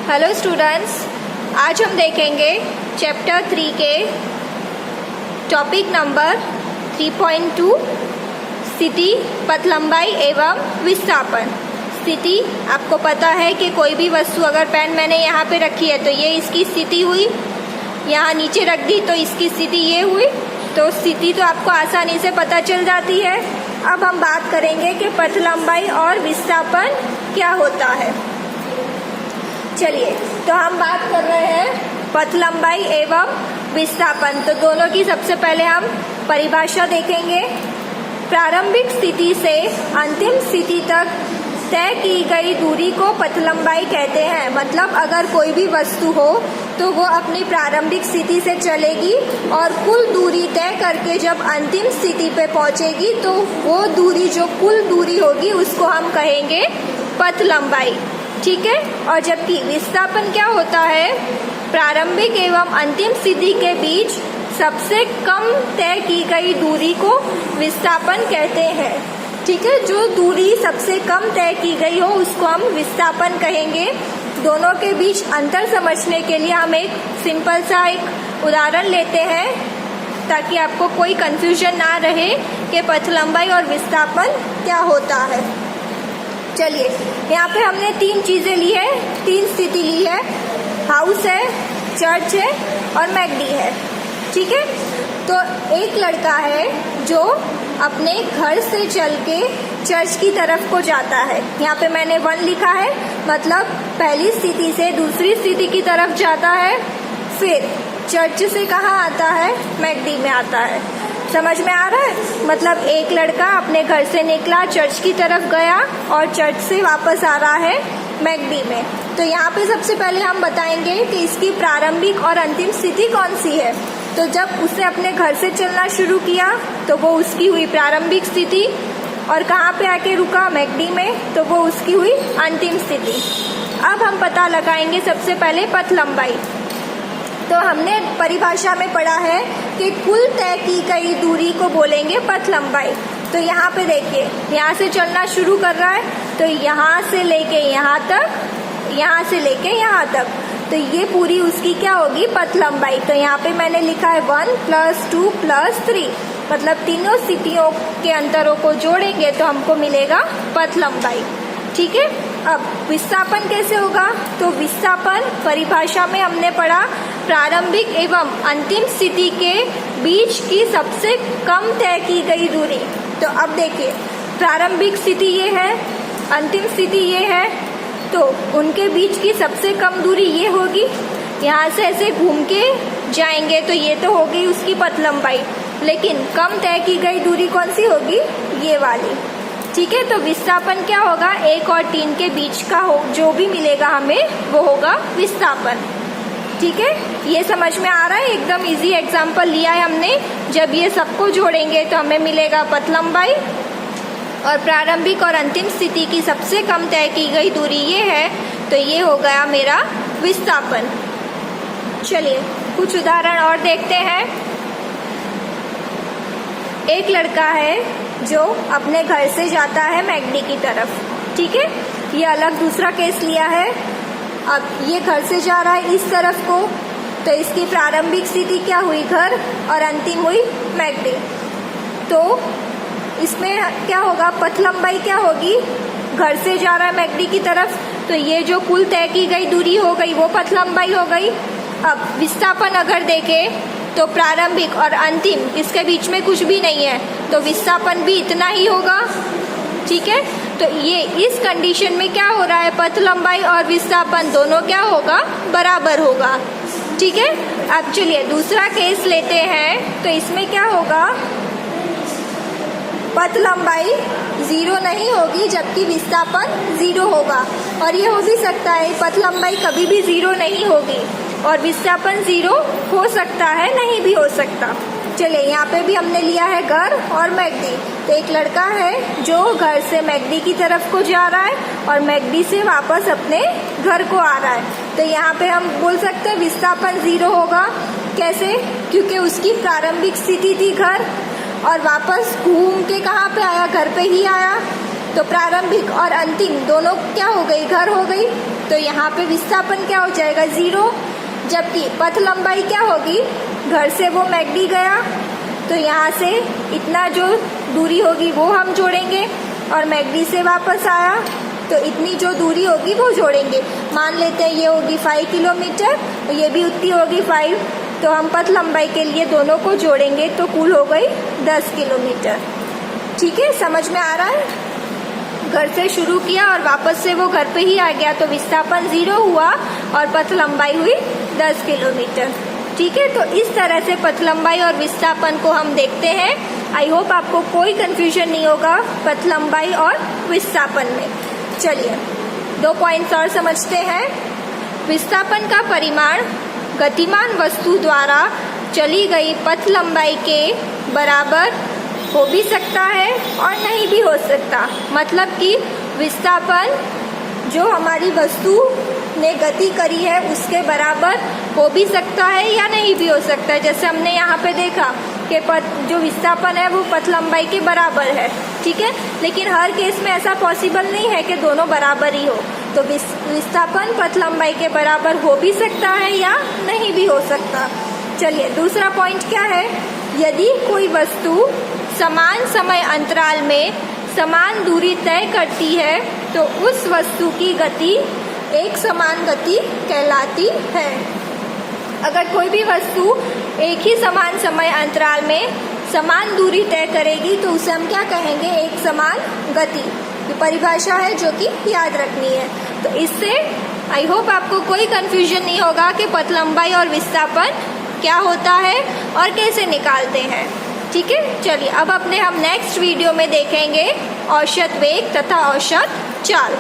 Hello students, आज हम देखेंगे चैप्टर 3 के टॉपिक नंबर 3.2 स्थिति, पथ लंबाई एवं विस्थापन। स्थिति, आपको पता है कि कोई भी वस्तु अगर पेन मैंने यहाँ पे रखी है तो ये इसकी स्थिति हुई, यहाँ नीचे रख दी तो इसकी स्थिति ये हुई। तो स्थिति तो आपको आसानी से पता चल जाती है। अब हम बात करेंगे कि पथ लंबाई और विस्थापन क्या होता है। चलिए, तो हम बात कर रहे हैं पथ लंबाई एवं विस्थापन। तो दोनों की सबसे पहले हम परिभाषा देखेंगे। प्रारंभिक स्थिति से अंतिम स्थिति तक तय की गई दूरी को पथ लंबाई कहते हैं। मतलब अगर कोई भी वस्तु हो तो वो अपनी प्रारंभिक स्थिति से चलेगी और कुल दूरी तय करके जब अंतिम स्थिति पे पहुंचेगी तो वो दूरी, जो कुल दूरी होगी, उसको हम कहेंगे पथ लंबाई। ठीक है। और जबकि विस्थापन क्या होता है, प्रारंभिक एवं अंतिम स्थिति के बीच सबसे कम तय की गई दूरी को विस्थापन कहते हैं। ठीक है, जो दूरी सबसे कम तय की गई हो उसको हम विस्थापन कहेंगे। दोनों के बीच अंतर समझने के लिए हम एक सिंपल सा एक उदाहरण लेते हैं ताकि आपको कोई कंफ्यूजन ना रहे कि पथ लंबाई और विस्थापन क्या होता है। चलिए, यहाँ पे हमने 3 चीजें ली है, 3 स्थिति ली है। हाउस है, चर्च है और मैकडी है। ठीक है। तो एक लड़का है जो अपने घर से चल के चर्च की तरफ को जाता है। यहाँ पे मैंने 1 लिखा है, मतलब पहली स्थिति से दूसरी स्थिति की तरफ जाता है, फिर चर्च से कहाँ आता है, मैकडी में आता है। समझ में आ रहा है? मतलब एक लड़का अपने घर से निकला, चर्च की तरफ गया और चर्च से वापस आ रहा है मैकडी में। तो यहाँ पे सबसे पहले हम बताएंगे कि इसकी प्रारंभिक और अंतिम स्थिति कौन सी है। तो जब उसने अपने घर से चलना शुरू किया तो वो उसकी हुई प्रारंभिक स्थिति, और कहाँ पे आके रुका, मैकडी में, तो वो उसकी हुई अंतिम स्थिति। अब हम पता लगाएंगे सबसे पहले पथ लंबाई। तो हमने परिभाषा में पढ़ा है कि कुल तय की गई दूरी को बोलेंगे पथ लंबाई। तो यहाँ पे देखिए, यहाँ से चलना शुरू कर रहा है तो यहाँ से लेके यहाँ तक, यहाँ से लेके यहाँ तक, तो ये पूरी उसकी क्या होगी, पथ लंबाई। तो यहाँ पे मैंने लिखा है 1 + 2 + 3, मतलब तीनों स्थितियों के अंतरों को जोड़ेंगे तो हमको मिलेगा पथ लंबाई। ठीक है। अब विस्थापन कैसे होगा, तो विस्थापन परिभाषा में हमने पढ़ा प्रारंभिक एवं अंतिम स्थिति के बीच की सबसे कम तय की गई दूरी। तो अब देखिए, प्रारंभिक स्थिति ये है, अंतिम स्थिति ये है, तो उनके बीच की सबसे कम दूरी ये होगी। यहाँ से ऐसे घूम के जाएंगे तो ये तो होगी उसकी पथ लंबाई, लेकिन कम तय की गई दूरी कौन सी होगी, ये वाली। ठीक है। तो विस्थापन क्या होगा, 1 और 3 के बीच का हो जो भी मिलेगा हमें वो होगा विस्थापन। ठीक है, ये समझ में आ रहा है? एकदम इजी एग्जाम्पल लिया है हमने। जब ये सबको जोड़ेंगे तो हमें मिलेगा पथ लंबाई, और प्रारंभिक और अंतिम स्थिति की सबसे कम तय की गई दूरी ये है, तो ये हो गया मेरा विस्थापन। चलिए, कुछ उदाहरण और देखते हैं। एक लड़का है जो अपने घर से जाता है मैकडी की तरफ। ठीक है, ये अलग दूसरा केस लिया है। अब ये घर से जा रहा है इस तरफ को, तो इसकी प्रारंभिक स्थिति क्या हुई, घर, और अंतिम हुई मैकडी। तो इसमें क्या होगा, पथ लंबाई क्या होगी, घर से जा रहा है मैकडी की तरफ, तो ये जो कुल तय की गई दूरी हो गई वो पथ लंबाई हो गई। अब विस्थापन अगर देखें तो प्रारंभिक और अंतिम इसके बीच में कुछ भी नहीं है, तो विस्थापन भी इतना ही होगा। ठीक है। तो ये इस कंडीशन में क्या हो रहा है, पथ लंबाई और विस्थापन दोनों क्या होगा, बराबर होगा। ठीक है। अब चलिए दूसरा केस लेते हैं। तो इसमें क्या होगा, पथ लंबाई 0 नहीं होगी जबकि विस्थापन 0 होगा। और ये हो भी सकता है पथ लंबाई कभी भी 0 नहीं होगी और विस्थापन 0 हो सकता है, नहीं भी हो सकता। चलिए, यहाँ पे भी हमने लिया है घर और मैकडी। तो एक लड़का है जो घर से मैकडी की तरफ को जा रहा है और मैकडी से वापस अपने घर को आ रहा है। तो यहाँ पे हम बोल सकते हैं विस्थापन 0 होगा। कैसे, क्योंकि उसकी प्रारंभिक स्थिति थी घर, और वापस घूम के कहाँ पे आया, घर पे ही आया। तो प्रारंभिक और अंतिम दोनों क्या हो गई, घर हो गई। तो यहाँ पे विस्थापन क्या हो जाएगा 0, जबकि पथ लंबाई क्या होगी, घर से वो मैकडी गया तो यहाँ से इतना जो दूरी होगी वो हम जोड़ेंगे, और मैकडी से वापस आया तो इतनी जो दूरी होगी वो जोड़ेंगे। मान लेते हैं ये होगी 5 किलोमीटर, ये भी उतनी होगी 5, तो हम पथ लंबाई के लिए दोनों को जोड़ेंगे तो कुल हो गई 10 किलोमीटर। ठीक है, समझ में आ रहा है? घर से शुरू किया और वापस से वो घर पे ही आ गया तो विस्थापन 0 हुआ और पथ लंबाई हुई 10 किलोमीटर। ठीक है, तो इस तरह से पथ लंबाई और विस्थापन को हम देखते हैं। आई होप आपको कोई कंफ्यूजन नहीं होगा पथ लंबाई और विस्थापन में। चलिए 2 पॉइंट्स और समझते हैं। विस्थापन का परिमाण गतिमान वस्तु द्वारा चली गई पथ लंबाई के बराबर हो भी सकता है और नहीं भी हो सकता। मतलब कि विस्थापन जो हमारी वस्तु ने गति करी है उसके बराबर हो भी सकता है या नहीं भी हो सकता है। जैसे हमने यहाँ पे देखा कि जो विस्थापन है वो पथ लंबाई के बराबर है। ठीक है, लेकिन हर केस में ऐसा पॉसिबल नहीं है कि दोनों बराबर ही हो। तो विस्थापन पथ लंबाई के बराबर हो भी सकता है या नहीं भी हो सकता। चलिए दूसरा पॉइंट क्या है, यदि कोई वस्तु समान समय अंतराल में समान दूरी तय करती है तो उस वस्तु की गति एक समान गति कहलाती है। अगर कोई भी वस्तु एक ही समान समय अंतराल में समान दूरी तय करेगी तो उसे हम क्या कहेंगे, एक समान गति। ये परिभाषा है जो कि याद रखनी है। तो इससे आई होप आपको कोई कंफ्यूजन नहीं होगा कि पथ लंबाई और विस्थापन क्या होता है और कैसे निकालते हैं। ठीक है, चलिए अब अपने हम नेक्स्ट वीडियो में देखेंगे औसत वेग तथा औसत चाल।